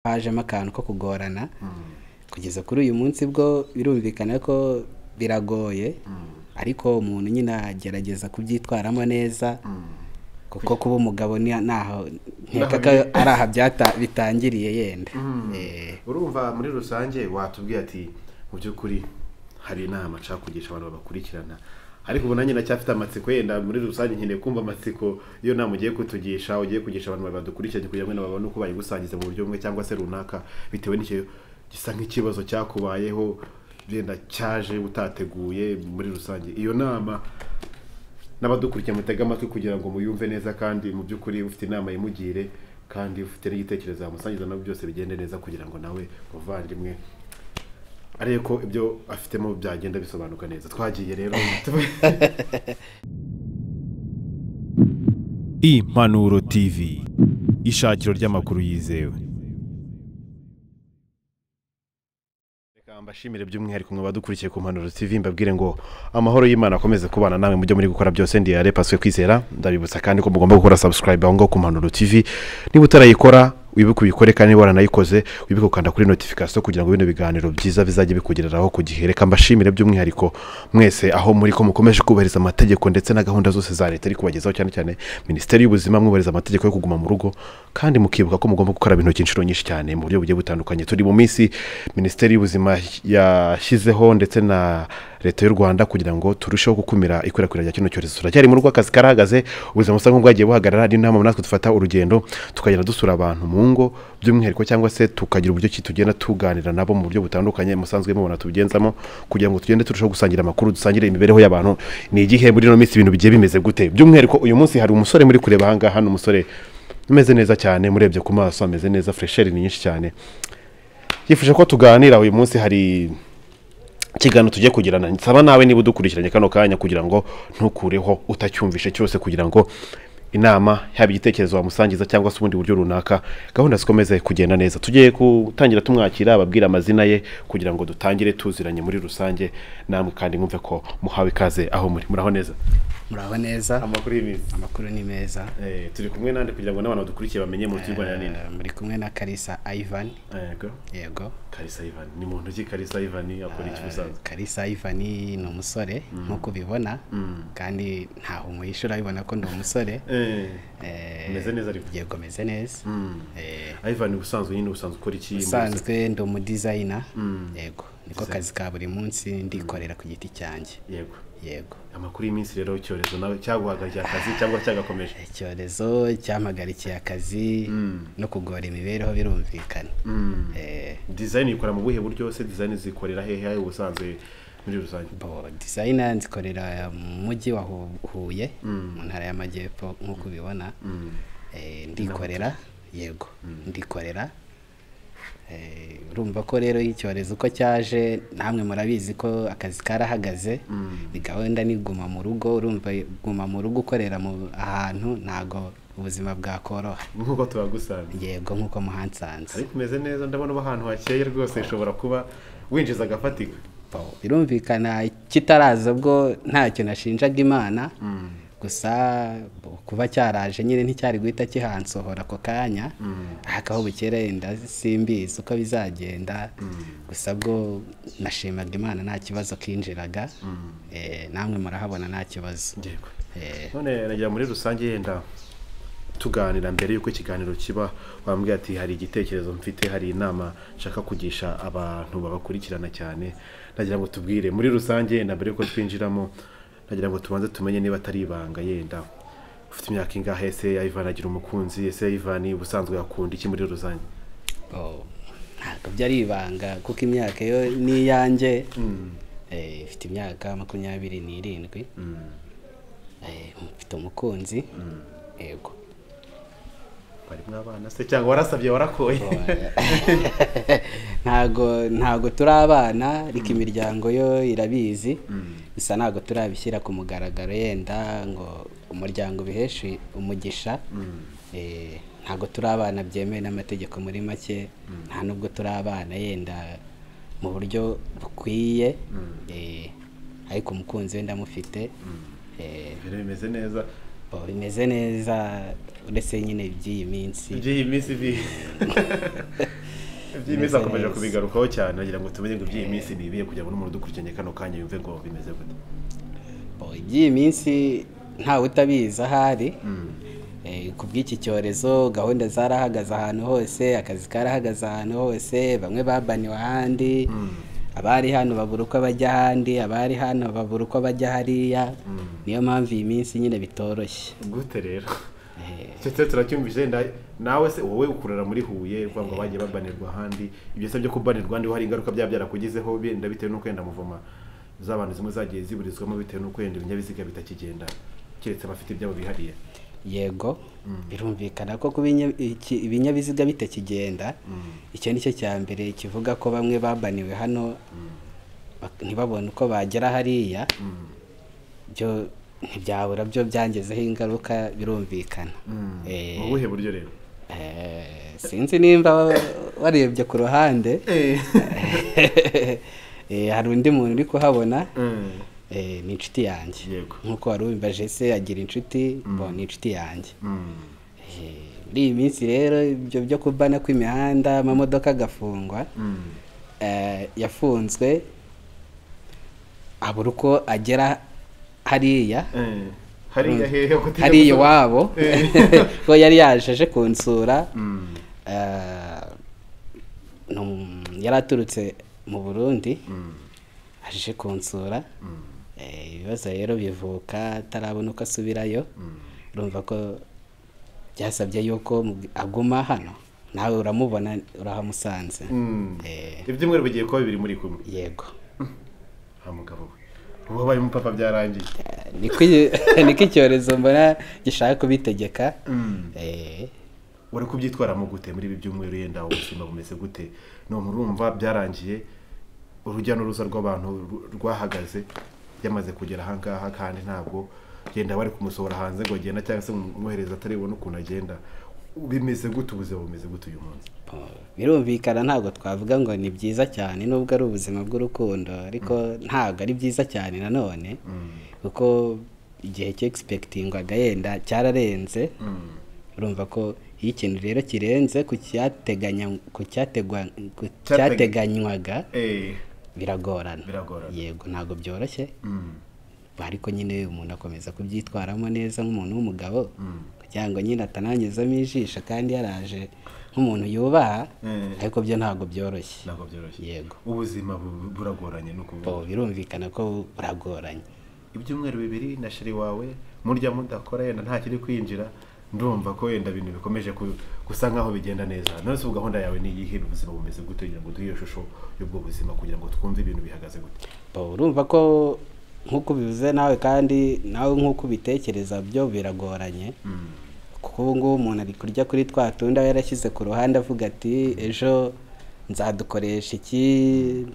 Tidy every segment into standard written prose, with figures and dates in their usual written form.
hajemo akantu ko kugorana kugeza kuri uyu munsi bwo birumvikana ko biragoye ariko umuntu nyine agerageza kubyitwaramo neza kuko kuba umugabo naho nkeka ko ari aha bitangiriye yenda. Urumva muri rusange watubwiye ati mu by'ukuri hari inama nshaka kugisha abantu bakurikirana ariko ubu nanjye nacyafite amatsiko yenda muri rusange nkeneye kumva amatsiko iyo nama ugiye kutugisha ugiye kugisha abantu badukurikiranye kugira ngo babone uko bayigusangiza mu buryo bumwe cyangwa se runaka bitewe n'icyo gisa nk'ikibazo cyakubayeho byenda cyaje utateguye. Muri rusange iyo nama n'abadukurikiye mutega amatwi kugira ngo muyumve neza kandi mu by'ukuri ufite inama yimugire kandi ufite n'igitekerezo yamusangiza nabyo byose bigende neza kugira ngo nawe muvandimwe ariko ibyo afitemo byagenda bisobanuka neza. Twagiye rero Impanuro TV, ishakiro ry'amakuru yizewe. Mbashimire by'umwihariko mwe badukurikiye ku Impanuro TV, mbabwire ngo amahoro y'Imana akomeze kubana nawe mujye muri gukora byose. Ndi Yare Paswe Kwizera, ndabibutsa kandi ko mugomba gukora subscribe aho ngo ku Impanuro TV. Niba utarayikora wibuke ubikore kandi waranayikoze wibuke ukanda kuri notification kugira ngo bino biganiro byiza bizajye bikugereraho ku gihe. Reka mbashimire by'umwihariko mwese aho muri ko mukomeje kubahiriza amategeko ndetse na gahunda zose za leta ari kubagezaho cyane cyane Minisiteri y'Ubuzima mwubahiriza amategeko yo kuguma mu rugo kandi mukibuka ko mugomba gukaraba intoki inshuro nyinshi cyane mu buryo bugiye butandukanye. Turi mu minsi Minisiteri y'Ubuzima yashyizeho ndetse na leta y'u Rwanda kugira ngo turusheho gukumira ikwirakwira rya kino cyorezo. Turacyari mu rugo akazi karahagaze, ubuzima busa nk'ubwagiye buhagarara. Ari nta mpamvu natwe dufata urugendo tukagenda dusura abantu mu ngo by'umwihariko cyangwa se tukagira uburyo ki tugenda tuganira nabo mu buryo butandukanye musanzwe mubona tubigenzamo kugira ngo tugende turushaho gusangira amakuru, dusangire imibereho y'abantu. Ni igihe muri no minsi ibintu bigiye bimeze gute? By'umwihariko uyu munsi hari umusore muri kureba hanga hano, umusore umeze neza cyane, murebye ku maso ameze neza, fresher ni nyinshi cyane. Yifuje ko tuganira uyu munsi, hari kigano tujye kugirana. Nsaba nawe niba udukurikiranye kano kanya kugira ngo ntukureho utacyumvishe cyose kugira ngo inama yaba igitekerezo wamusangiza cyangwa se ubundi buryo runaka gahunda zikomeze kugenda neza. Tugiye gutangira tumwakira ababwira amazina ye kugira ngo dutangire tuziranye muri rusange, namwe kandi mwumve ko muhawe ikaze aho muri. Muraho neza? Muraho neza. Amakuru y'imizi? Amakuru ni meza. Turi kumwe nande kugira ngo n'abantu badukurikiye bamenye mu Rwanda nini? Muri kumwe na Kalisa Ivan. Yego. Kalisa Ivan ni muntu ki? Kalisa Ivan akora iki busanzwe? Kalisa Ivan ni umusore nkuko ubibona kandi ntaho umuyishura abibona ko ndi umusore. Meze neza ariko? Yego meze neza. Ivan ubusanzwe nyine ubusanzwe ukora iki? Usanzwe ndi umudesigner. Yego. Niko kazi ka buri munsi ndikorera ku giti cyanjye. Yego. Amakuru y'iminsi rero icyorezo nawe cyaguhagarikiye akazi cyangwa cyagakomeje? Icyorezo cyampagarikiye akazi no kugora imibereho birumvikana. Design ikora mu buhe buryo se? Design zikorera hehe ubusanzwe muri rusange? Design nzikorera mu mujyi wa Huye mu ntara y'Amajyepfo nkuko ubibona. Ndikorera. Yego. Ndikorera. Urumva ko rero icyorezo uko cyaje namwe murabizi ko akazi karahagaze, ni gahunda niguma mu rugo. Urumva guma mu rugo ukorera mu ahantu ntago ubuzima bwakoroha nkuko tubagusanga. Yego nkuko muhansanze. Ariko umeze neza, ndabona ahantu hakeye rwose, ishobora kuba winjiza agafatika. Birumvikana kitaraza bwo ntacyo nashinjaga Imana, gusa kuba cyaraje nyine nticyari guhita kihansohora ako kanya. Hakaho bukere ndasimbiza uko bizagenda, gusa bwo nashimaga Imana nta kibazo kinjiraga. Namwe murahabona nta kibazo. Yego. None nagira muri rusange yenda tuganira mbere yuko ikiganiro kiba, wambwiye ati hari igitekerezo mfite, hari inama nshaka kugisha abantu babakurikirana cyane. Nagira ngo tubwire muri rusange na mbere yuko twinjiramo, nagira ngo tubanze tumenye niba atari ibanga yenda ufite imyaka ingahe se Ivan agira umukunzi? Ese Ivan ubusanzwe yakunda iki muri rusange? Ntabwo byari ibanga kuko imyaka yo ni yanjye. Ifite imyaka 27. Mfite umukunzi. Yego. Bari mwabana se cyangwa warasabye warakoye? Ntago turabana ariko imiryango yo irabizi. Bisa ntago turabishyira ku mugaragaro yenda ngo umuryango biheshe umugisha. Ntago turabana byemewe n'amategeko muri make, nta nubwo turabana yenda mu buryo bukwiye. Ariko umukunzi wenda mufite. Bimeze neza? Bimeze neza uretse nyine by'iyi minsi. By'iyi minsi iby'iminsi akomeje kubigarukaho cyane nagira ngo tumenye ngo iby'iyi minsi ni ibihe kugira ngo n'umuntu udukurikiranye kano kanya yumve ngo bimeze gute. Iby'iyi minsi ntawe utabizi ahari ku bw'iki cyorezo gahunda zarahagaze ahantu hose, akazi karahagaze ahantu hose, bamwe babaniwe ahandi, abari hano babura uko bajya ahandi, abari hano babura uko bajya hariya, niyo mpamvu iyi minsi nyine bitoroshye. Gute rero icyo turacyumvise nawe se wowe ukurera muri Huye uvuga ngo bagiye babanirwa ahandi, ibyo se byo kubanirwa ahandi hari ingaruka byarakugizeho benda bitewe n'uko wenda muvoma z'abantu zimwe zagiye ziburizwamo bitewe n'uko wenda ibinyabiziga bitakigenda keretse abafite ibyabo bihariye? Yego, birumvikana ko kuba ibinyabiziga bitakigenda, icyo ni cyo cya mbere kivuga ko bamwe babaniwe hano ntibabone uko bagera hariya, byo ntibyabura byo byangezeho ingaruka birumvikana. Mu buhe buryo rero? Sinzi nimba warebye ku ruhande, hari undi muntu uri kuhabona, ni inshuti yanjye nk'uko wari ubimbaje se agira inshuti, ni inshuti yanjye. Muri iyi minsi rero ibyo byo kubana kw'imihanda amamodoka agafungwa, yafunzwe abura uko agera hariya hariya iwabo ko yari yaje kunsura, yari aturutse mu Burundi aje kunsura, ibibazo rero bivuka atarabona uko asubirayo, urumva ko byasabye yuko aguma hano, nawe uramubona urahamusanze. Ibyumweru bigiye kuba bibiri muri kumwe? Yego. Mugabo we wabaye umupapa byarangiye? Niko icyorezo mbona gishaka kubitegeka. Wari kubyitwaramo gute muri ibi byumweru yenda ubuzima bumeze gute? No murumva byarangiye urujya n'uruza rw'abantu rwahagaze yamaze kugera ahangaha kandi ntabwo genda bari kumusohora hanze ngo agenda cyangwa se mwohereza ataribona ukuntu agenda, bimeze gute ubuzima bumeze gute uyu munsi? Birumvikana ntabwo twavuga ngo ni byiza cyane nubwo ari ubuzima bw'urukundo, ariko ntabwo ari byiza cyane nanone kuko igihe cy'expectingwaga yenda cyararenze. Urumva ko iyo ikintu rero kirenze ku cyateganywaga biragorana. Yego, ntabwo byoroshye, ariko nyine umuntu akomeza kubyitwaramo neza nk'umuntu w'umugabo kugira ngo nyine atananyuzamo ijisho kandi yaraje nk'umuntu yubaha, ariko byo ntabwo byoroshye. Yego, ubuzima buragoranye no kuvuga. Birumvikana ko buragoranye. Ibyumweru bibiri na sheri wawe murya mudakora yenda nta kiri kwinjira, ndumva ko yenda ibintu bikomeje gusa nkaho bigenda neza. None se gahunda yawe ni iyihe? Ubuzima bumeze gute kugira ngo duhe ishusho y'ubwo buzima kugira ngo twumve ibintu bihagaze gute? Urumva ko nk'uko bivuze nawe kandi nawe nk'uko ubitekereza byo biragoranye, kuko ubu ngubu umuntu ari kurya kuri twa tundi aba yarashyize ku ruhande avuga ati ejo nzadukoresha iki,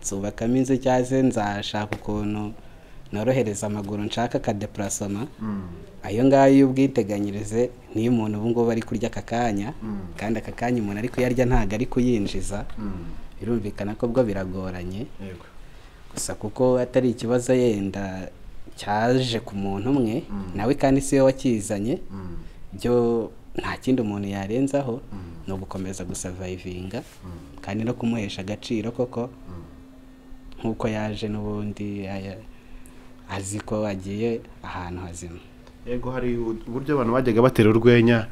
nzubakamo inzu cyangwa se nzashaka ukuntu norohereza amaguru nshaka akadeparasoma. Ayo ngayo y'ubwiteganyirize niyo umuntu ubu ngubu ari kurya aka kanya, kandi aka kanya umuntu ari kuyarya ntabwo ari kuyinjiza. Birumvikana ko bwo biragoranye, gusa kuko atari ikibazo yenda cyaje ku muntu umwe, nawe kandi si we wakizanye, byo nta kindi umuntu yarenzaho, ni ugukomeza gusavayivinga kandi no kumuhesha agaciro koko nk'uko yaje n'ubundi azi ko agiye ahantu hazima. Yego, hari uburyo abantu bajyaga batera urwenya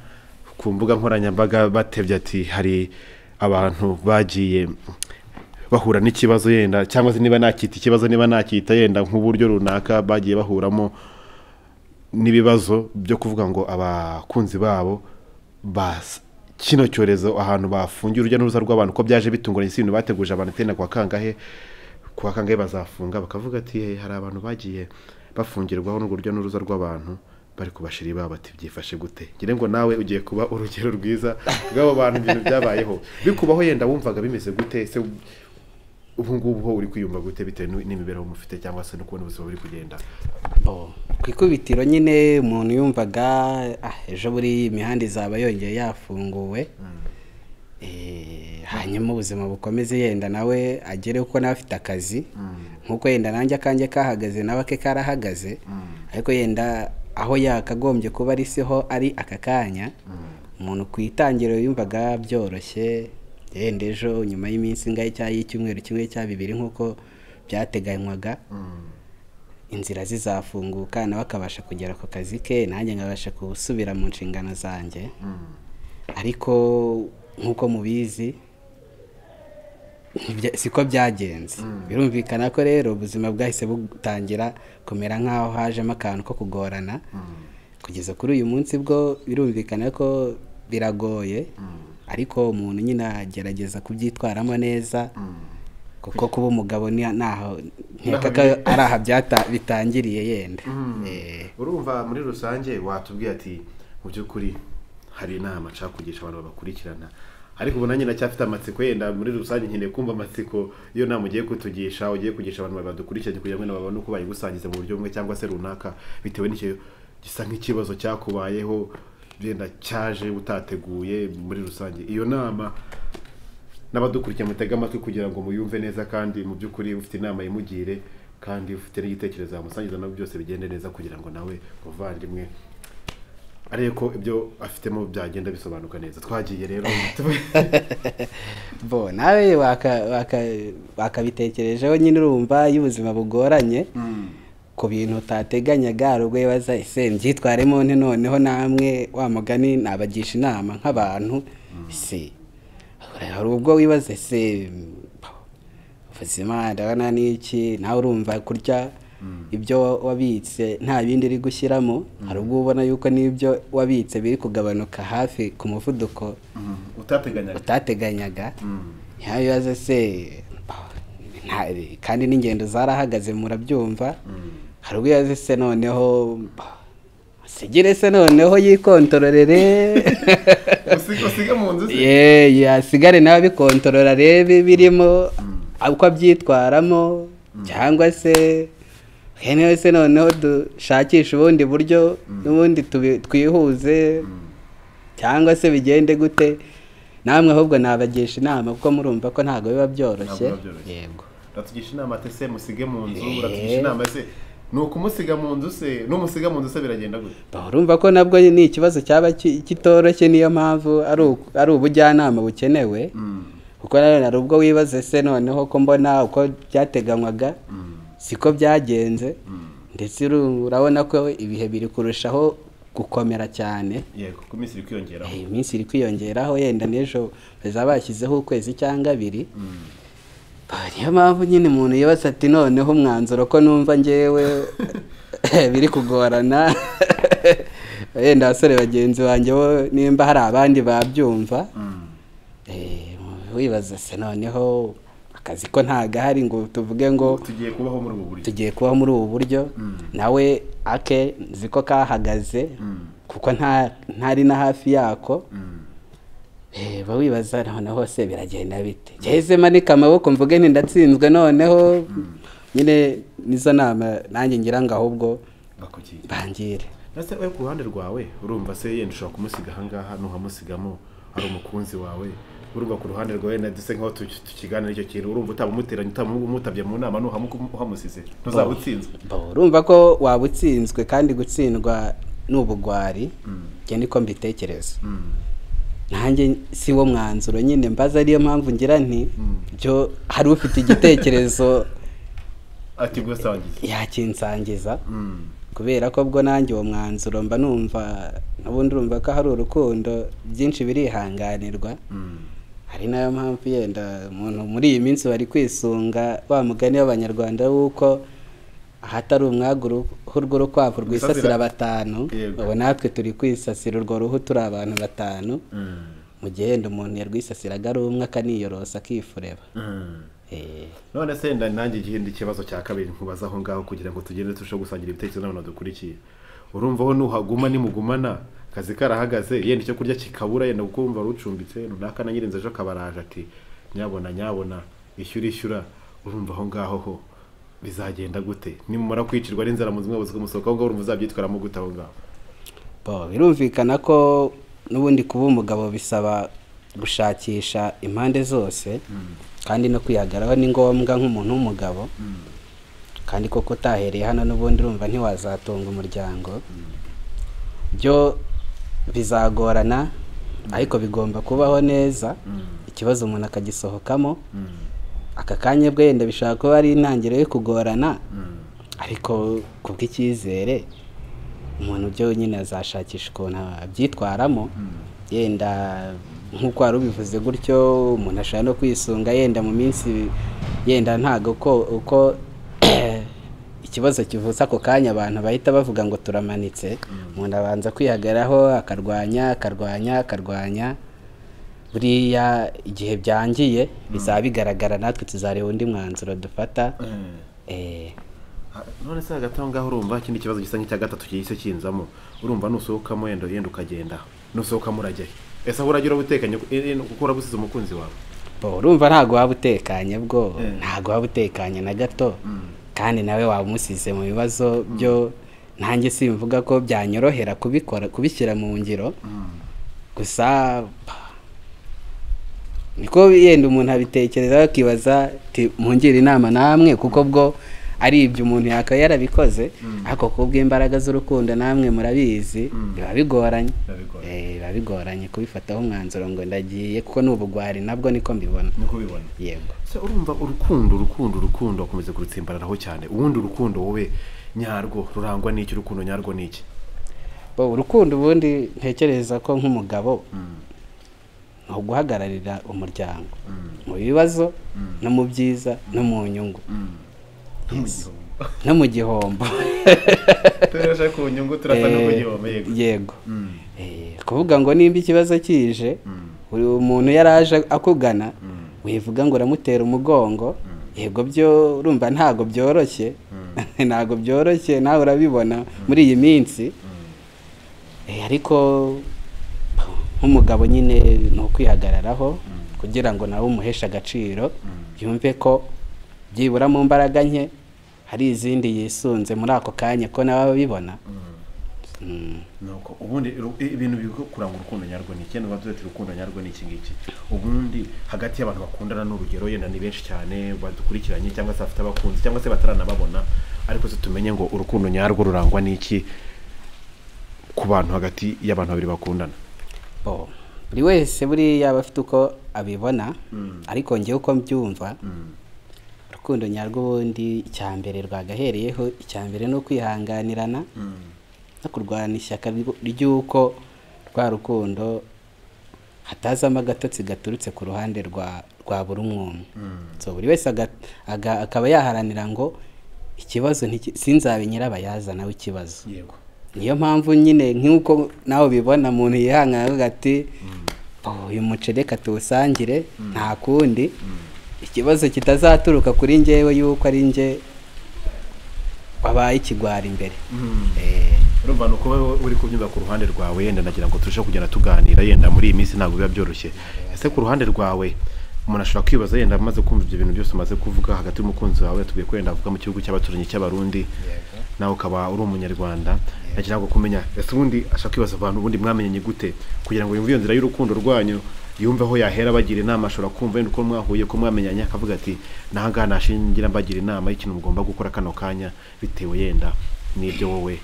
ku mbuga nkoranyambaga batebye ati hari abantu bagiye bahura n'ikibazo yenda, cyangwa se niba nakita ikibazo niba nakita yenda nk'uburyo runaka bagiye bahuramo n'ibibazo byo kuvuga ngo abakunzi babo kino cyorezo ahantu bafungiye urujya n'uruza rw'abantu ko byaje bitunguranye, si ibintu bateguje abantu tena kwa kangahe bazafunga, bakavuga ati hari abantu bagiye bafungirwaho n'urujya n'uruza rw'abantu bari kubashiri babo ati byifashe gute? Ngire ngo nawe ugiye kuba urugero rwiza bw'abo bantu ibintu byabayeho bikubaho, yenda wumvaga bimeze gute? Se ubu ngubu ho uri kwiyumva gute bitewe n'imibereho mufite cyangwa se no kubona ubuzima buri kugenda? Ku ikubitiro nyine umuntu yumvaga ejo buri imihanda izaba yongeye yafunguwe, hanyuma ubuzima bukomeze yenda nawe agere uko nawe afite akazi nk'uko yenda nanjye akanjye kahagaze nawe ke karahagaze, ariko yenda aho yakagombye kuba ari siho ari aka kanya. Umuntu ku itangiriro yumvaga byoroshye, yenda ejo nyuma y'iminsi ingahe cyangwa y'icyumweru kimwe cya bibiri nk'uko byateganywaga inzira zizafunguka nawe akabasha kugera ku kazi ke nanjye nkabasha gusubira mu nshingano zanjye ariko nk'uko mubizi siko byagenze birumvikana ko rero ubuzima bwahise butangira kumera nk'aho hajemo akantu ko kugorana kugeza kuri uyu munsi bwo birumvikana ko biragoye ariko umuntu nyine agerageza kubyitwaramo neza kuko kuba umugabo naho nkeka ko ari aha bitangiriye yenda urumva muri rusange watubwiye ati mu by'ukuri hari inama nshaka kugisha abantu babakurikirana ariko ubu nanjye ndacyafite amatsiko yenda muri rusange nkeneye kumva amatsiko iyo nama ugiye kutugisha ugiye kugisha abantu badukurikiranye kugira ngo babone uko bayigusangiza mu buryo bumwe cyangwa se runaka bitewe n'icyo gisa nk'ikibazo cyakubayeho byenda cyaje utateguye muri rusange iyo nama n'abadukurikiye mutega amatwi kugira ngo muyumve neza kandi mu by'ukuri ufite inama yimugire kandi ufite n'igitekerezo yamusangiza nabyo byose bigende neza kugira ngo nawe muvandimwe ariko ibyo afitemo byagenda bisobanuka neza twagiye rero bo nawe wakabitekerejeho nyine urumva y'ubuzima bugoranye ku bintu utateganyaga hari ubwo wibaza ese mbyitwaremo nte noneho namwe wa mugani nabagisha inama nk'abantu ese hari ubwo wibaza ese ubuzima ndabona n'iki nawe urumva kurya ibyo wabitse nta bindi uri gushyiramo hari ubwo ubona yuko n'ibyo wabitse biri kugabanuka hafi ku muvuduko utateganyaga yabibaza se kandi n'ingendo zarahagaze murabyumva hari ubwo yaze se noneho sigire se noneho yikontororere usiga mu nzu yasigare nawe abikontorora arebe birimo uko abyitwaramo cyangwa se hene se noneho dushakisha ubundi buryo n'ubundi twihuze cyangwa se bigende gute namwe ahubwo nabagisha inama kuko murumva ko ntabwo biba byoroshye yego uratugisha inama ate musige mu nzu uratugisha inama se nuko umusiga mu nzu se n'umusiga mu nzu se biragenda gute urumva ko nabwo ni ikibazo cyaba kitoroshye niyo mpamvu ari ubujyanama bukenewe kuko hari ubwo wibaze se noneho ko mbona uko byateganywaga siko byagenze ndetse urabona ko ibihe biri kurushaho gukomera cyane yego ku minsi iri kwiyongeraho iminsi iri kwiyongeraho yenda n'ejo bazaba bashyizeho ukwezi cyangwa abiri niyo mpamvu nyine umuntu yibaza ati noneho umwanzuro ko numva ngewe biri kugorana yenda abasore bagenzi banjye bo nimba hari abandi babyumva wibaza se noneho akazi ko ntagahari ngo tuvuge ngo tugiye kubaho muri ubu buryo nawe ake nzi ko kahagaze kuko ntari na hafi yako wibaza noneho hose biragenda bite giheze manika amaboko mvuge nti ndatsinzwe noneho nyine nizo nama nanjye ngira ngo ahubwo bangire ese we ku ruhande rwawe urumva se yenda ushobora kumusiga ahangaha nuhamusigamo ari umukunzi wawe urumva ku ruhande rwawe ndetse nk'aho tukiganira icyo kintu urumva utamuteranya utamutabye mu nama nuhamusize ntuzaba utsinzwe urumva ko waba utsinzwe kandi gutsindwa n'ubugwari njye niko mbitekereza nanjye si wo mwanzuro nyine mbaza ariyo mpamvu ngira nti byo hari ufite igitekerezo yakinsangiza kubera ko bwo nanjye uwo mwanzuro mba numva n'ubundi urumva ko hari urukundo byinshi birihanganirwa hari nayo mpamvu yenda umuntu muri iyi minsi bari kwisunga wa mugani w'abanyarwanda w'uko ahatari umwaga rw'urukwavu rwisasira batanu ubu natwe turi kwisasira urwo ruhu turi abantu batanu mu gihe yenda umuntu yarwisasiraga ari umwe akaniyorosa akifureba none se nanjye igihindi ikibazo cya kabiri nkubaza aho ngaho kugira ngo tugende turusheho gusangira ibitekerezo n'abantu dukurikiye urumva aho nuhaguma nimugumana akazi karahagaze yenda icyo kurya kikabura yenda kuko wumva rucumbitse runaka na nyirinzi ejo akabaraje ati nyabona ishyura urumva aho ngaho ho bizagenda gute nimumara kwicirwa n'inzara mu zimwe musohoka aho ngaho urumva uzabyitwaramo gute aho ngaho birumvikana ko n'ubundi kuba umugabo bisaba gushakisha impande zose kandi no kwihagaraho ni ngombwa nk'umuntu w'umugabo kandi koko utahereye hano n'ubundi urumva ntiwazatunga umuryango byo bizagorana ariko bigomba kubaho neza ikibazo umuntu akagisohokamo aka kanya bwe yenda bishaka kuba ari intangiriro yo kugorana ariko kubw'icyizere umuntu byo nyine azashakisha ukuntu abyitwaramo yenda nk'uko wari ubivuze gutyo umuntu ashobora no kwisunga yenda mu minsi yenda ntago uko ikibazo kivutse ako kanya abantu bahita bavuga ngo turamanitse umuntu abanza kwihagararaho akarwanya buriya igihe byangiye bizaba bigaragara natwe tuzareba undi mwanzuro dufata none se hagati aho ngaho urumva ikindi kibazo gisa nk'icya gatatu gihise kinzamo urumva nusohokamo yenda ukagenda nusohokamo urajya ese aho uragira ubutekanye kuko urabusize umukunzi wawe urumva ntago waba utekanye bwo ntago waba utekanye na gato kandi nawe waba umusize mu bibazo byo nanjye simvuga ko byanyorohera kubishyira mu ngiro gusa niko yenda umuntu abitekereza akibaza mungire inama namwe kuko bwo ari ibyo umuntu yakaba yarabikoze ariko kubw'imbaraga z'urukundo namwe murabizi biba bigoranye kubifataho umwanzuro ngo ndagiye kuko n'ubugwari nabwo niko mbibona yego urumva urukundo wakomeza kurutsimbararaho cyane ubundi urukundo wowe nyarwo rurangwa n'iki urukundo nyarwo n'iki urukundo ubundi ntekereza ko nk'umugabo ni uguhagararira umuryango mu bibazo no mu byiza no mu nyungu no mu gihombo turashaka ku nyungu turasa no ku gihombo yego kuvuga ngo nimba ikibazo kije uyu muntu yaraje akugana wivuga ngo uramutera umugongo yego byo urumva ntago byoroshye nawe urabibona muri iyi minsi ariko nk'umugabo nyine ni ukwihagararaho kugira ngo nawe umuheshe agaciro yumve ko byibura mu mbaraga nke hari izindi yisunze muri ako kanya ko nawe abibona nuko ubundi ibintu biri kuranga urukundo nyarwo ni ikintu bavuze ati urukundo nyarwo ni iki ngiki ubundi hagati y'abantu bakundana n'urugero yenda ni benshi cyane badukurikiranye cyangwa se bafite abakunzi cyangwa se bataranababona ariko se tumenye ngo urukundo nyarwo rurangwa n'iki ku bantu hagati y'abantu babiri bakundana buri wese buriya aba afite uko abibona ariko njyewe uko mbyumva urukundo nyarwo ubundi icya mbere rwagahereyeho icya mbere ni ukwihanganirana no kurwana ishyaka ry'uko rwa rukundo hatazamo agatotsi gaturutse ku ruhande rwa buri umwe buri wese akaba yaharanira ngo ikibazo sinzabe nyirabayazana w'ikibazo niyo mpamvu nyine nk'uko nawe ubibona umuntu yihangana ati uyu muceri reka tuwusangire nta kundi ikibazo kitazaturuka kuri njyewe yuko ari njye wabaye ikigwara imbere urumva nuko uri kubyumva ku ruhande rwawe yenda nagira ngo turusheho kugenda tuganira yenda muri iyi minsi ntabwo biba byoroshye ese ku ruhande rwawe umuntu ashobora kwibaza yenda amaze kumva ibyo bintu byose umaze kuvuga hagati y'umukunzi wawe tubwiye ko yenda avuga mu gihugu cy'abaturanyi cy'abarundi nawe ukaba uri umunyarwanda nagira ngo kumenya ese ubundi ashaka kwibaza abantu ubundi mwamenye gute kugira ngo yumve iyo nzira y'urukundo rwanyu yumve aho yahera bagira inama ashobora kumva yenda uko mwahuye ko mwamenyanye akavuga ati nahangaha nashingira mbagira inama y'ikintu mugomba gukora kano kanya bitewe yenda n'ibyo wowe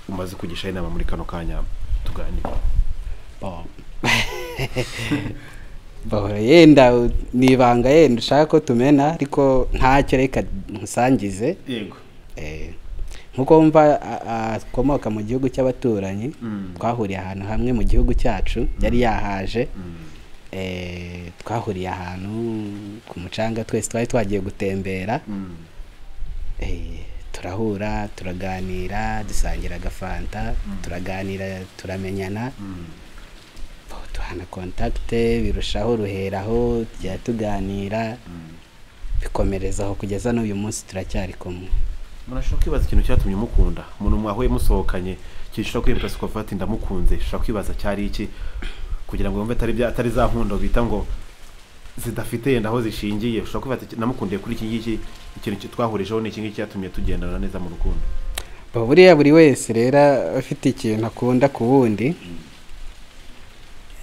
umaze kugisha inama muri kano kanya tuganira yenda nibanga yenda ushaka ko tumena ariko ntacyo reka nkusangize yego nkuko wumva akomoka mu gihugu cy'abaturanyi twahuriye ahantu hamwe mu gihugu cyacu yari yahaje twahuriye ahantu ku mucanga twese twari twagiye gutembera turahura turaganira dusangira agafanta turaganira turamenyana tuhana kontakite birushaho ruheraho tujya tuganira bikomerezaho kugeza n'uyu munsi turacyari kumwe murashobora kwibaza ikintu cyatumye mukunda umuntu mwahuye musohokanye kishobora kwibutsa ko afata ndamukunze ushobora kwibaza cyari iki kugira ngo yumve atari za nkundo bita ngo zidafite yenda aho zishingiye ushobora kwibaza namukundiye kuri iki ngiki ikintu twahurijeho ni iki ngiki cyatumye tugendana neza mu rukundo buriya buri wese rero afite ikintu akunda ku wundi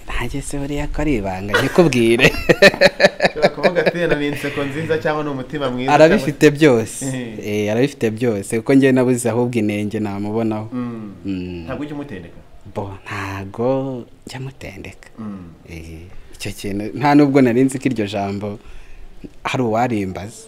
ntajye se buriya ko ari ibanga nkikubwire kuvuga ati ni inseko nziza cyangwa ni umutima mwiza arabifite byose arabifite byose kuko njye nabuze ahubwo inenge namubonaho ntabwo ujya umutendeka ntabwo njya mutendeka icyo kintu nta nubwo narinzi ko iryo jambo hari uwarimbaza.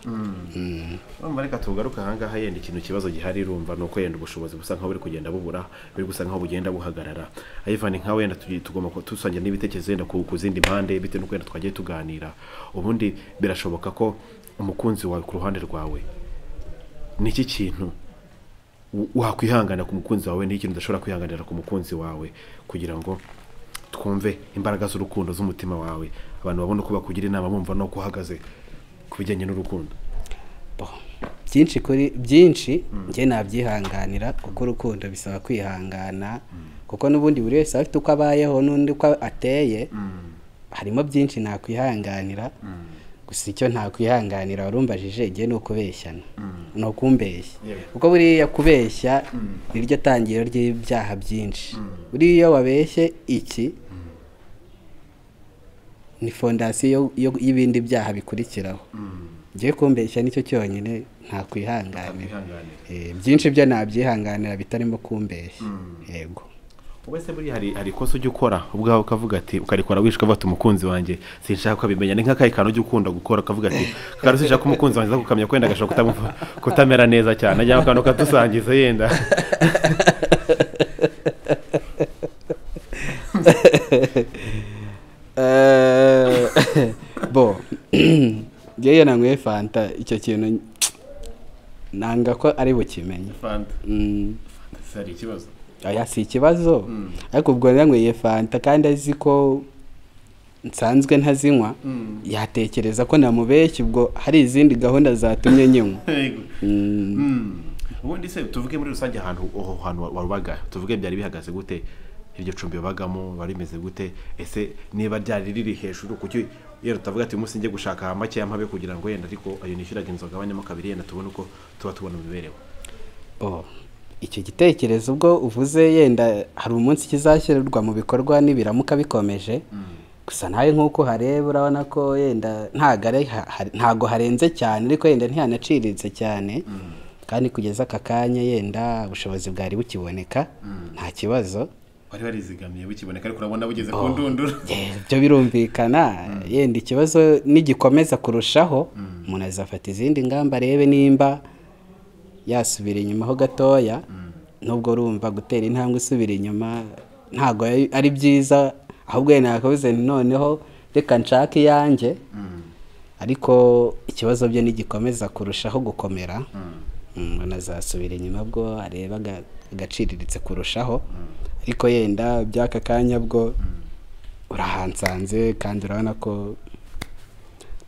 reka tugaruka ahangaha yenda ikintu kibazo gihari rumva nuko yenda ubushobozi busa nkaho buri kugenda bubura biri gusa nkaho bugenda buhagarara. Ivan nkaho yenda tugomba tusangira n'ibitekerezo yenda ku zindi mpande bite nuko yenda twagiye tuganira. Ubundi birashoboka ko umukunzi wawe ku ruhande rwawe niki kintu wakwihangana ku mukunzi wawe n'ikintu udashobora kwihanganira ku mukunzi wawe kugira ngo twumve imbaraga z'urukundo z'umutima wawe abantu babona ko bakugira inama bumva no kuhagaze kubijyanye n'urukundo. byinshi njye nabyihanganira kuko urukundo bisaba kwihangana kuko n'ubundi buri wese afite uko abayeho n'undi uko ateye. harimo byinshi nakwihanganira gusa icyo ntakwihanganira warumbajije igihe ni ukubeshyana ni ukumbeshya kuko buriya kubeshya niryo tangiro ry'ibyaha byinshi. buriya wabeshye iki ni fondasiyo y'ibindi byaha bikurikiraho. ngiye kumbeshya nicyo cyonyine ntakwihanganira. byinshi byo nabyihanganira bitarimo kumbeshya. yego wese buri hari ikosa ujya ukora ubwawe ukavuga ati ukarikora wishwe bata umukunzi wanjye sinshaka kubimenya ni nk'akayi kantu ujya ukunda gukora ukavuga ati kandi sinshaka umukunzi wanjye gukamya kwenda agashobora kutamera neza cyane ajya akantu katusangiza yenda bo ngewe nanyweye fanta icyo kintu nanga ko ari bukimenye. fanta hari ikibazo aya si ikibazo ariko ubwo nanyweye fanta kandi azi ko nsanzwe ntazinywa yatekereza ko namubeshye ubwo hari izindi gahunda zatumye nyinywa. ubundi se tuvuge muri rusange ahantu warubaga tuvuge byari bihagaze gute iryo cumbi babagamo bari meze gute ese niba ryari riri hejuru kuki yero utavuga ati umunsi njye gushaka make yampabe kugira ngo yenda ariko ayo nishyuraga inzoga abanyamo kabiri yenda tubone uko tuba tubona imibereho. icyo gitekerezo ubwo uvuze yenda hari umunsi kizashyirwa mu bikorwa n'ibiramuka bikomeje gusa nawe nk'uko hareba urabona ko yenda ntago harenze cyane ariko yenda ntihanaciriritse cyane kandi kugeza aka kanya yenda ubushobozi bwari bukiboneka nta kibazo. wari warizigamiye bukiboneka ariko urabona bugeze ku ndunduro. byo birumvikana yenda ikibazo nigikomeza kurushaho umuntu azafata izindi ngamba arebe nimba yasubira inyuma ho gatoya nubwo urumva gutera intambwe isubira inyuma ntago ari byiza ahubwo nakabuze noneho reka nshake yanjye ariko ikibazo byo nigikomeza kurushaho gukomera nazasubira inyuma bwo areba agaciriritse kurushaho ariko yenda by'aka kanya bwo urahansanze kandi urabona ko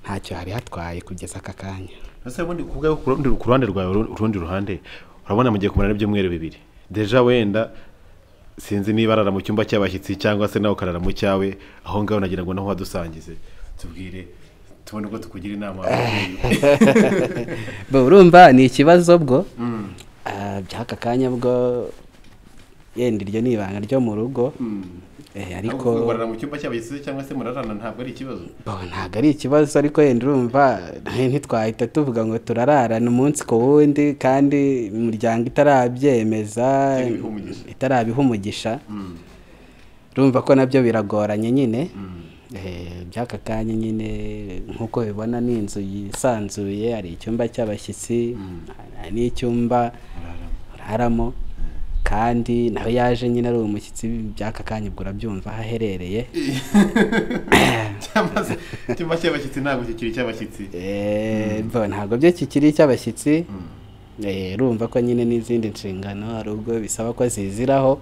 ntacyo hari hatwaye kugeza aka kanya. ese ubundi kubwa ku ruhande rwawe urundi ruhande urabona mugiye kumara n'ibyumweru bibiri deja wenda sinzi niba arara mu cyumba cy'abashyitsi cyangwa se nawe ukarara mu cyawe aho ngaho nagira ngo naho wadusangize tubwire tubone uko tukugira inama. urumva ni ikibazo bwo by'aka kanya bwo yenda iryo ni ibanga ryo mu rugo ariko murara mu cyumba cy'abashyitsi cyangwa se murarana ntabwo ari ikibazo. ntabwo ari ikibazo ariko yenda urumva ntitwahita tuvuga ngo turararana umunsi ku wundi kandi imiryango itarabyemeza itarabiha umugisha urumva ko nabyo biragoranye nyine. by'aka kanya nyine nk'uko bibona ni inzu yisanzuye hari icyumba cy'abashyitsi n'icyumba uraramo kandi nawe yaje nyine ari umushyitsi by'aka kanya ubwo urabyumva aho aherereye. icyumba cy'abashyitsi ntabwo kikiri icy'abashyitsi. ntabwo byo kikiri icy'abashyitsi urumva ko nyine n'izindi nshingano hari ubwo bisaba ko ziziraho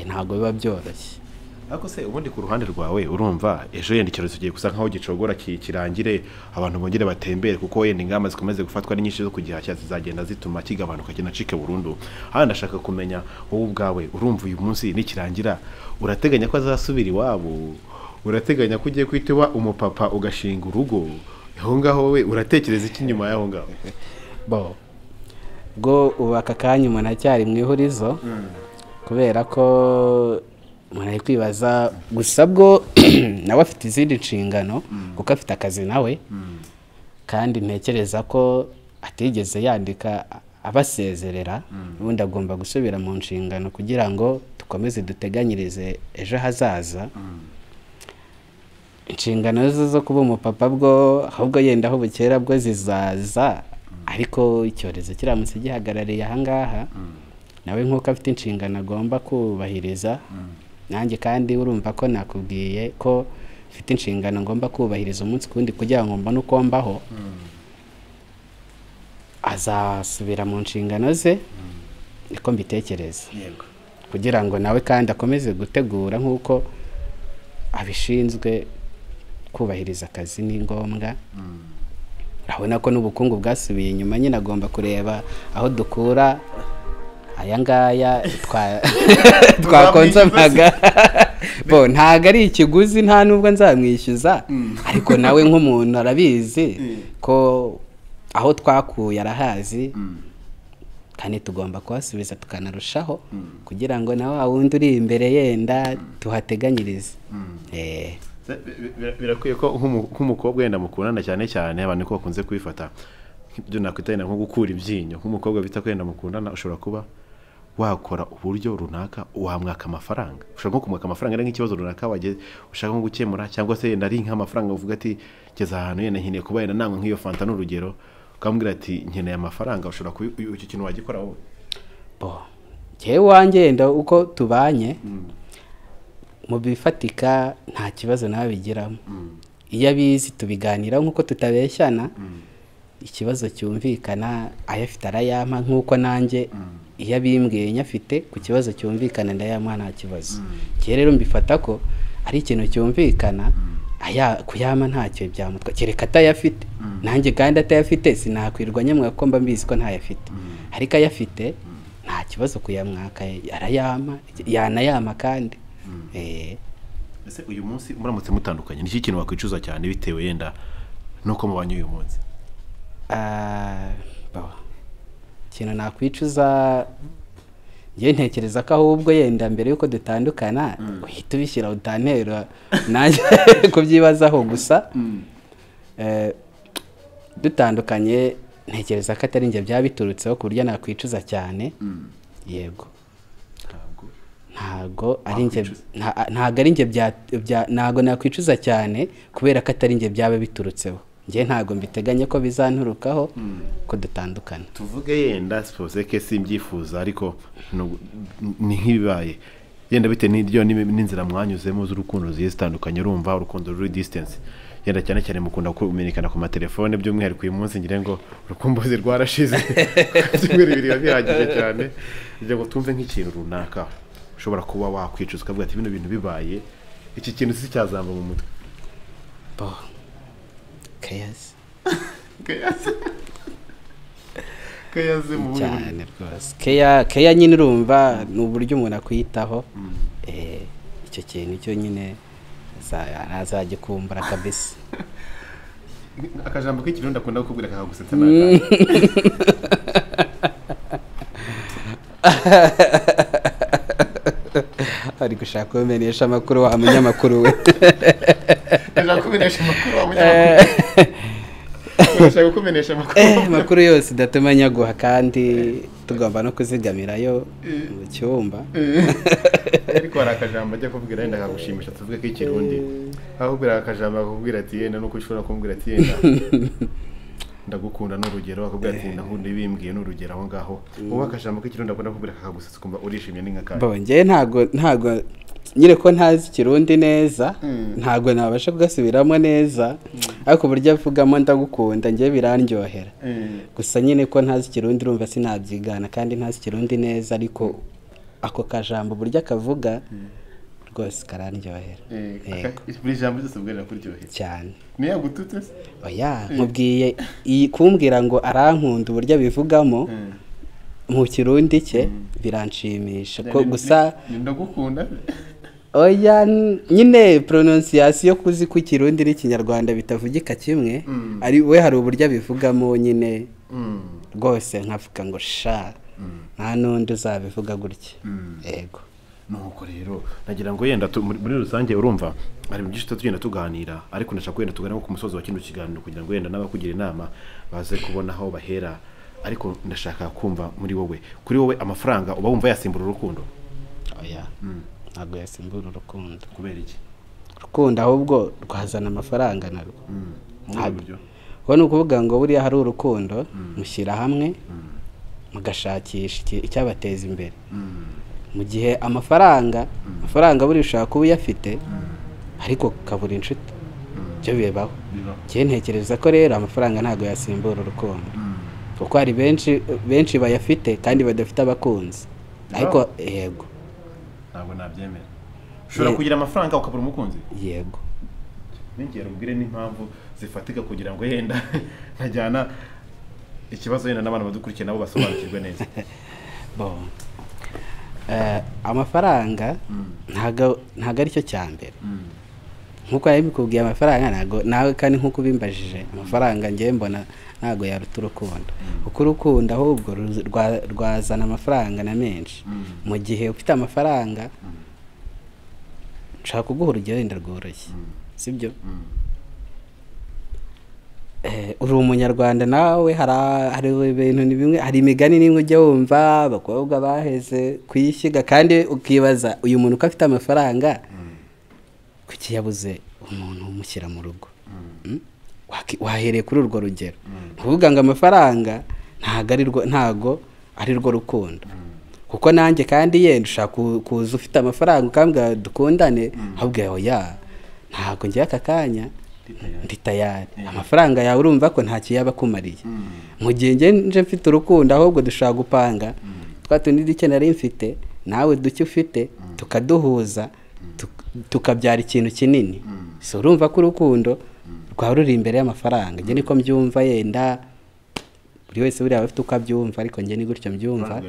ntabwo biba byoroshye. ariko se ubundi ku ruhande rwawe urumva ejo yenda icyorezo kigiye gusa nkaho gicogora kirangire abantu bongere batembere kuko yenda ingamba zikomeze gufatwa n'inyinshi zo kugihashya zizagenda zituma kigabanuka kinacike burundu. hano ndashaka kumenya wowe ubwawe urumva uyu munsi nikirangira urateganya ko azasubira iwabo urateganya ko ugiye kwita umupapa ugashinga urugo aho ngaho wowe uratekereza iki nyuma y'aho ngaho? bwo ubu aka kanya umuntu acyari mu ihurizo kubera ko umuntu ari kwibaza gusa bwo nawe afite izindi nshingano kuko afite akazi nawe kandi ntekereza ko atigeze yandika abasezerera ubundi agomba gusubira mu nshingano kugira ngo dukomeze duteganyirize ejo hazaza. inshingano zo kuba umupapa bwo ahubwo yenda aho bukera bwo zizaza ariko icyorezo kiramutse gihagarariye ahangaha nawe nk'uko afite inshingano agomba kubahiriza nanjye kandi urumva ko nakubwiye ko mfite inshingano ngomba kubahiriza umunsi kundi kugira ngo mbone uko mbaho azasubira mu nshingano ze niko mbitekereza kugira ngo nawe kandi akomeze gutegura nk'uko abishinzwe kubahiriza akazi ni ngombwa urabona ko n'ubukungu bwasubiye inyuma nyine agomba kureba aho dukura aya ngaya twakonsomaga bo ntago ari ikiguzi nta nubwo nzamwishyuza ariko nawe nk'umuntu arabizi ko aho twakuye arahazi kandi tugomba kuhasubiza tukanarushaho kugira ngo na wa wundi uri imbere yenda tuhateganyirize birakwiye ko nk'umukobwa wenda mukundana cyane cyane abantu ko bakunze kwifata ibyo nakwita nko gukura ibyinyo nk'umukobwa bita ko wenda mukundana ushobora kuba wakora uburyo runaka wamwaka amafaranga ushobora nko kumwaka amafaranga ari nk'ikibazo runaka wagiye ushaka nko gukemura cyangwa se yenda ari nk'amafaranga uvuga ati ngeze ahantu yenda nkeneye kuba yenda nangwa nk'iyo fanta n'urugero ukambwira ati nkeneye amafaranga ushobora icyo kintu wagikora wowe njyewe wanjye yenda uko tubanye mu bifatika nta kibazo nawe bigiramo iyo abizi tubiganiraho nk'uko tutabeshyana ikibazo cyumvikana ayafite arayampa nk'uko nanjye iyo abimbwiye nyafite ku kibazo cyumvikana ndayampa nta kibazo njye rero mbifata ko ari ikintu cyumvikana kuyama ntacyo byamutwa kereka atayafite nanjye kandi atayafite sinakwirwa nyamwaka ko mba mbizi ko ntayafite ariko ayafite nta kibazo kuyamwaka arayama yanayama kandi ese uyu munsi muramutse mutandukanye ni iki kintu wakwicuza cyane bitewe yenda nuko mubanye uyu munsi ikintu nakwicuza njye ntekereza ko ahubwo yenda mbere yuko dutandukana uhita ubishyira utantera nanjye kubyibazaho gusa dutandukanye ntekereza ko atari njye byaba biturutseho ku buryo nakwicuza cyane yego ntago ari njye ntago nakwicuza cyane kubera ko atari njye byaba biturutseho njye ntago mbiteganye ko bizanturukaho ko dutandukana tuvuge yenda suppose ke simbyifuza ariko ni nk'ibibaye yenda bite n'iryo n'inzira mwanyuzemo z'urukundo zitandukanye urumva urukundo ruri distance yenda cyane cyane mukunda kumenyekana ku matelefone by'umwihariko uyu munsi ngire ngo urukumbuzi rwarashize kimwe bibiri bihagije cyane kugira ngo tumve nk'ikintu runaka ushobora kuba wakwicuza ukavuga ati bino bintu bibaye iki kintu si cyazamba mu mutwe kayaze mu cyane rwose keya nyine urumva ni uburyo umuntu akwitaho icyo kintu cyo nyine azagikumbura kabisa akajambo k'ikintu ndakunda kukubwira kakagusetsa ari gushaka kumenyesha amakuru wa munyamakuru we ashaka kumenyesha amakuru wa munyamakuru urashaka kumenyesha amakuru yose datuma nyaguha kandi tugomba no kuzigamirayo mu cyumba ariko hari akajambo ajya kubwira yenda akagushimisha tuvuge ko ikirundi ahubwira akajambo akakubwira ati yenda nuko ushobora kumbwira ati yenda ndagukunda n'urugero akubwira ati ndakunda ibimbwiye n'urugero aho ngaho ubu akajambo k'ikirundi akunda kubwira akagusetsa kumva urishimye n'ingakandi njye ntago nyine ko ntazi ikirundi neza ntago nabasha kugasubiramo neza ariko uburyo avugamo ndagukunda njye birandyohera gusa nyine ko ntazi ikirundi urumva sinabyigana kandi ntazi ikirundi neza ariko ako kajambo buryo akavuga rwose karandyohera buri jambo ryose ubwira kuryohera cyane niyo gututse oya nkubwiye kumbwira ngo arankunda uburyo abivugamo mu kirundi cye biranshimisha ko gusa ndagukunda oya nyine pronunciation kuzi ku kirundi n'ikinyarwanda bitavugika kimwe ari we hari uburyo abivugamo nyine rwose nkavuga ngo sha nta n'undi uzabivuga gutya yego nuko rero nagira ngo yenda muri rusange urumva ari byinshi tugenda tuganira ariko ndashaka kwenda tugana ku musozo wa kino kiganiro kugira ngo yenda n'abakugira inama baze kubona aho bahera ariko ndashaka kumva muri wowe kuri wowe amafaranga uba wumva yasimbura urukundo oya ntabwo yasimbura urukundo kubera iki urukundo ahubwo rwazana amafaranga narwo buryo ubwo ni ukuvuga ngo buriya hari urukundo mushyira hamwe mugashakisha icyabateza imbere mu gihe amafaranga buri ushaka kuba uyafite ariko kabura inshuti byo bibaho ntekereza ko rero amafaranga ntabwo yasimbura urukundo kuko hari benshi bayafite kandi badafite abakunzi ariko yego ntabwo nabyemera ushobora kugira amafaranga ukabura umukunzi yego ningero mbwire n'impamvu zifatika kugira ngo yenda nkajyana ikibazo yenda n'abantu badukurikiye nabo basobanukirwe neza amafaranga ntabwo ari cyo cya mbere nk'uko yabikubwiye amafaranga ntabwo nawe kandi nk'uko ubimbajije amafaranga ngewe mbona ntabwo yaruta urukundo kuko urukundo ahubwo rwazana amafaranga na menshi mu gihe ufite amafaranga nshaka kuguha urugero wenda rworoshye sibyo uri umunyarwanda nawe hari ibintu bimwe hari imigani n'imwe ujya wumva abakobwa baheze kuyishyiga kandi ukibaza uyu muntu uko afite amafaranga kuki yabuze umuntu umushyira mu rugo wahereye kuri urwo rugero kuvuga ngo amafaranga ntago ari rwo rukundo kuko nanjye kandi yenda ushaka kuza ufite amafaranga ukambwira dukundane ahubwo oya ntabwo ngiye aka kanya ndi tayari amafaranga yawe urumva ko nta kiyaba kumariye mu gihe nje mfite urukundo ahubwo dushaka gupanga twa tundi duke nari mfite nawe duke ufite tukaduhuza tukabyara ikintu kinini so urumva ko urukundo rwaba ruri imbere y'amafaranga njye niko mbyumva yenda buri wese buriya afite uko abyumva ariko njye ni gutyo mbyumva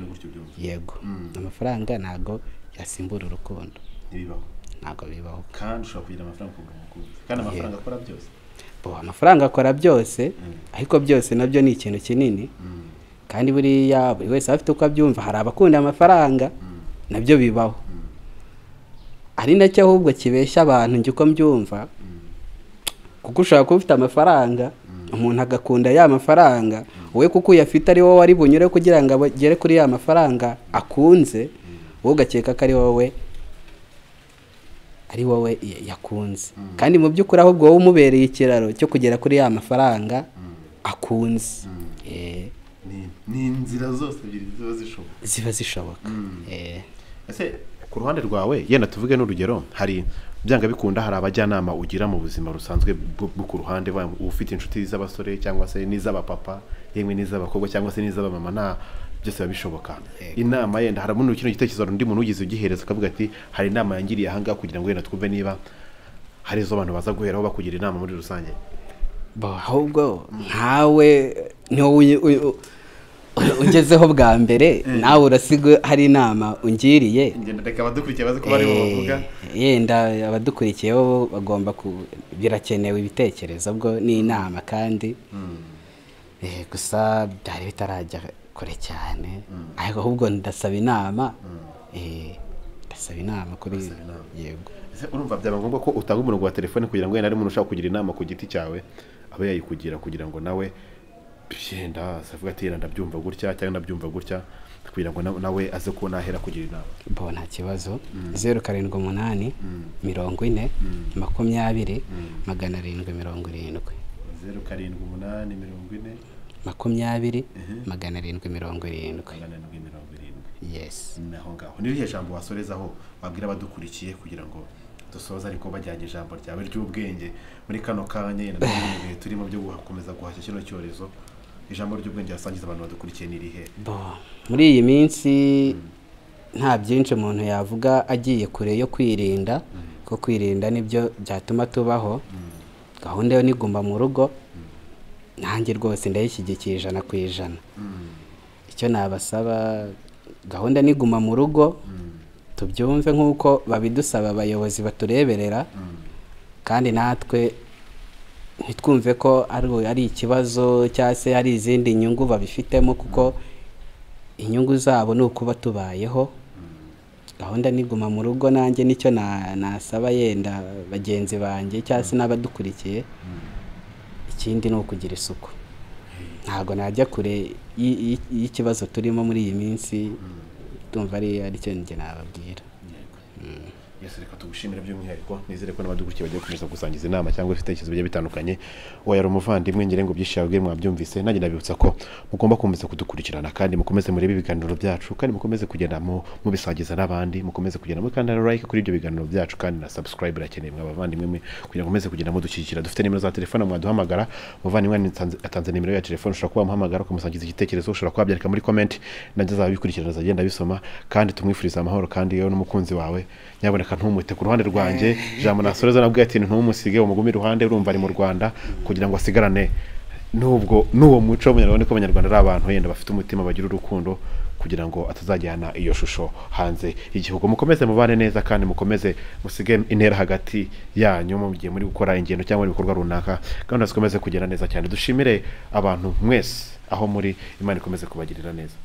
yego amafaranga ntago yasimbura urukundo ntabwo bibaho kandi ushobora kugira amafaranga ukabura umukunzi kandi amafaranga akora byose amafaranga akora byose ariko byose nabyo ni ikintu kinini kandi buriya buri wese afite uko abyumva hari abakunda amafaranga nabyo bibaho ari nacyo ahubwo kibeshya abantu njye uko mbyumva kuko ushobora kuba ufite amafaranga umuntu agakunda ya mafaranga wowe kuko uyafite ari wowe ari bunyure kugira ngo agere kuri ya mafaranga akunze wowe ugakeka ko ari wowe yakunze kandi mu by'ukuri ahubwo wowe umubereye ikiraro cyo kugera kuri ya mafaranga akunze ni inzira zose ziba zishoboka ese ku ruhande rwawe yenda tuvuge n'urugero hari byanga bikunda hari abajyanama ugira mu buzima rusanzwe bwo ku ruhande ufite inshuti z'abasore cyangwa se n'iz'abapapa yemwe n'iz'abakobwa cyangwa se n'iz'abamama na byose biba bishoboka inama yenda hari umuntu kino gitekerezo undi muntu ugize ugihereza akavuga ati hari inama yangiriye aha ngaha kugira ngo yenda twumve niba hari izo abantu baza guheraho bakugira inama muri rusange ahubwo nkawe ugezeho bwa mbere nawe urasiga hari inama ungiriye reka abadukurikiye bazi ko bari bavuga yenda abadukurikiyeho bagomba birakenewe ibitekerezo bwo ni inama kandi gusa byari bitarajya kure cyane ariko ahubwo ndasaba inama kuri yego urumva byaba ngombwa ko utanga umurongo wa telefone kugira ngo yenda ari umuntu ushaka kugira inama ku giti cyawe abe yayikugira kugira ngo nawe byenda savuga ati ndabyumva gutya cyangwa ndabyumva gutya kugira ngo nawe aze ko nahera kugira inama nta kibazo 078 40 20 770 078 40 yes naho ngaho nirihe jambo wasorezaho wabwira abadukurikiye kugira ngo dusoza ariko bajyanye ijambo ryawe ry'ubwenge muri kano kanya yenda turimo byo gukomeza guhashya kino cyorezo ijambo ry'ubwenge yasangiza abantu badukurikiye nirihe muri iyi minsi nta byinshi umuntu yavuga agiye kure yo kwirinda ko kwirinda nibyo byatuma tubaho gahunda yo niguma mu rugo nanjye rwose ndayishyigikiye 100%. icyo nabasaba gahunda niguma mu rugo tubyumve nk'uko babidusaba abayobozi batureberera kandi natwe ntitwumve ko ari ikibazo cyangwa se hari izindi nyungu babifitemo kuko inyungu zabo ni ukuba tubayeho gahunda niguma mu rugo nanjye nicyo nasaba yenda bagenzi banjye cyangwa se n'abadukurikiye ikindi ni ukugira isuku ntabwo najya kure y'ikibazo turimo muri iyi minsi tumva ari cyo njye nababwira Yesu reka tugushimire by'umwihariko nizere ko n'abadukurikiye bagiye gukomeza gusangiza inama cyangwa ibitekerezo bigiye bitandukanye uwo yari umuvandimwe ngire ngo byishyabwe mwabyumvise nanjye ndabibutsa ko mugomba komeza kudukurikirana kandi mukomeze murebe ibiganiro byacu kandi mukomeze kugenda mubisangiza n'abandi mukomeze kugenda mukanda like kuri ibyo biganiro byacu kandi na subscribe irakeneye mwabavandimwe mwe kugira ngo mukomeze kugenda mudushyigikira dufite nimero za telefone mwaduhamagara muvandimwe atanze nimero ya telefone ushobora kuba muhamagara ukamusangiza igitekerezo ushobora kubabyandika muri comment najye zabikurikirana zagenda bisoma kandi tumwifuriza amahoro kandi yewe n'umukunzi wawe nyaboneka ntumwite ku ruhande rwanjye jambo nasoreza nabwo ati ntumusige umugumi ruhande urumva ari mu Rwanda kugira ngo asigarane n'uwo muco w'Abanyarwanda ko Abanyarwanda ari abantu yenda bafite umutima bagira urukundo kugira ngo atazajyana iyo shusho hanze igihugu mukomeze mubane neza kandi mukomeze musige intera hagati yanyu mu gihe muri gukora ingendo cyangwa ibikorwa runaka kandi zikomeze kugenda neza cyane dushimire abantu mwese aho muri Imana ikomeze kubagirira neza.